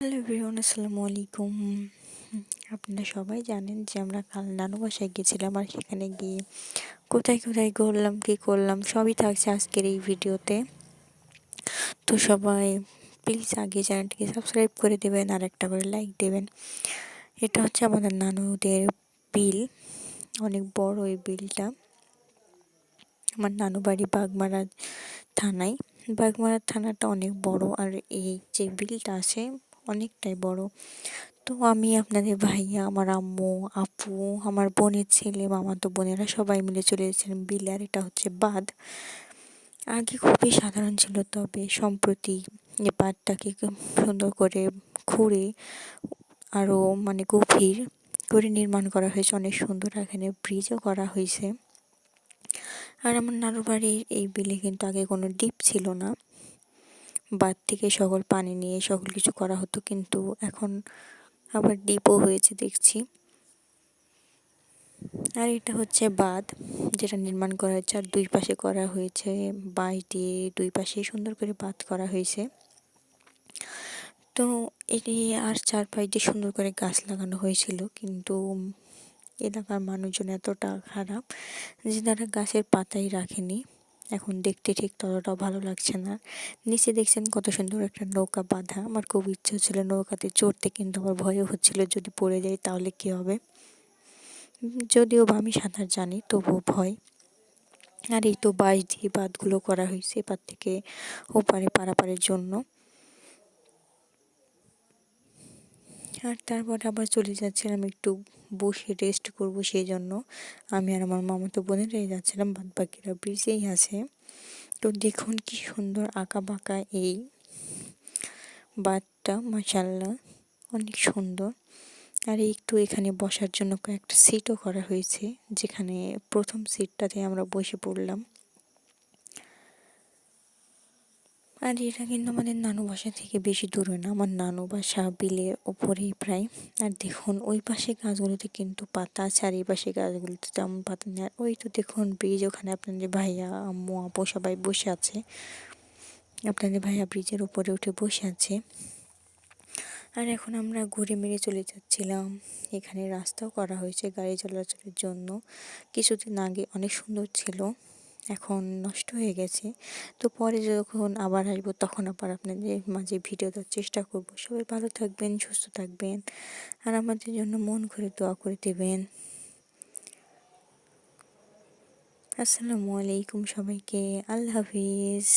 Hello everyone, আসসালামু আলাইকুম। আপনারা সবাই জানেন যে আমরা কাল নানু বাসায় গেছিলাম, আর সেখানে গিয়ে কোথায় কোথায় ঘুরলাম, কী করলাম সবই থাকছে আজকের এই ভিডিওতে। তো সবাই প্লিজ আগে চ্যানেলটিকে সাবস্ক্রাইব করে দেবেন আর একটা করে লাইক দেবেন। এটা হচ্ছে আমাদের নানুদের বিল, অনেক বড় এই বিলটা। আমার নানু বাড়ি বাগমারা থানায়। বাগমারা থানাটা অনেক বড়, আর এই যে বিলটা আছে অনেকটাই বড়। তো আমি, আপনাদের ভাইয়া, আমার আম্মু, আপু, আমার বোনের ছেলে, মামাতো বোনেরা সবাই মিলে চলে এসেছিলাম বিলে। আর এটা হচ্ছে বাঁধ। আগে খুবই সাধারণ ছিল, তবে সম্প্রতি এই বাঁধটাকে খুব সুন্দর করে খুঁড়ে আরও গভীর করে নির্মাণ করা হয়েছে, অনেক সুন্দর। এখানে ব্রিজও করা হয়েছে। আর আমার নানুর বাড়ির এই বিলে কিন্তু আগে কোনো ডিপ ছিল না, বাঁধ থেকে সকল পানি নিয়ে সকল কিছু করা হতো, কিন্তু এখন আবার ডিপও হয়েছে দেখছি। আর এটা হচ্ছে বাঁধ, যেটা নির্মাণ করা হয়েছে, আর দুই পাশে করা হয়েছে বাঁশ দিয়ে, দুই পাশে সুন্দর করে বাঁধ করা হয়েছে। তো এটি আর চারপাশ দিয়ে সুন্দর করে গাছ লাগানো হয়েছিল, কিন্তু এলাকার মানুষজন এতটা খারাপ যে তারা গাছের পাতাই রাখেনি। এখন দেখতে ঠিক ততটাও ভালো লাগছে না। নিচে দেখছেন কত সুন্দর একটা নৌকা বাঁধা। আমার খুব ইচ্ছে ছিল নৌকাতে চড়তে, কিন্তু আমার ভয়ও হচ্ছিল যদি পড়ে যাই তাহলে কী হবে। যদিও বা আমি সাঁতার জানি, তবুও ভয়। আর এই তো বাঁশ দিয়ে বাঁধগুলো করা হয়েছে এপার থেকে ওপারে পারাপারের জন্য। আর তারপর আবার চলে যাচ্ছিলাম একটু বসে রেস্ট করব, সেই জন্য আমি আর আমার মামাতো বোনেরাই যাচ্ছিলাম, বাদ বাকিরা ব্রিজেই আছে। তো দেখুন কি সুন্দর আঁকা বাঁকা এই বাঁধটা, মাশাআল্লাহ অনেক সুন্দর। আর একটু এখানে বসার জন্য কয়েকটা সিটও করা হয়েছে, যেখানে প্রথম সিটটাতে আমরা বসে পড়লাম। আর এটা কিন্তু আমাদের নানু বাসা থেকে বেশি দূরে না, আমার নানু বাসা বিলের ওপরেই প্রায়। আর দেখুন ওই পাশে গাছগুলোতে কিন্তু পাতা আছে, আর এই পাশে গাছগুলোতে তেমন পাতা নেই। আর ওই তো দেখুন ব্রিজ, ওখানে আপনাদের ভাইয়া, আম্মু, আপু সবাই বসে আছে। আপনাদের ভাইয়া ব্রিজের উপরে উঠে বসে আছে। আর এখন আমরা ঘুরে মেরে চলে যাচ্ছিলাম। এখানে রাস্তাও করা হয়েছে গাড়ি চলাচলের জন্য। কিছুদিন আগে অনেক সুন্দর ছিল, এখন নষ্ট হয়ে গেছে। তো পরে যখন আবার আসবো তখন আবার আপনাদের মাঝে ভিডিও দেওয়ার চেষ্টা করব। সবাই ভালো থাকবেন, সুস্থ থাকবেন, আর আমাদের জন্য মন করে দোয়া করে দেবেন। আসসালামু আলাইকুম সবাইকে, আল্লাহ হাফিজ।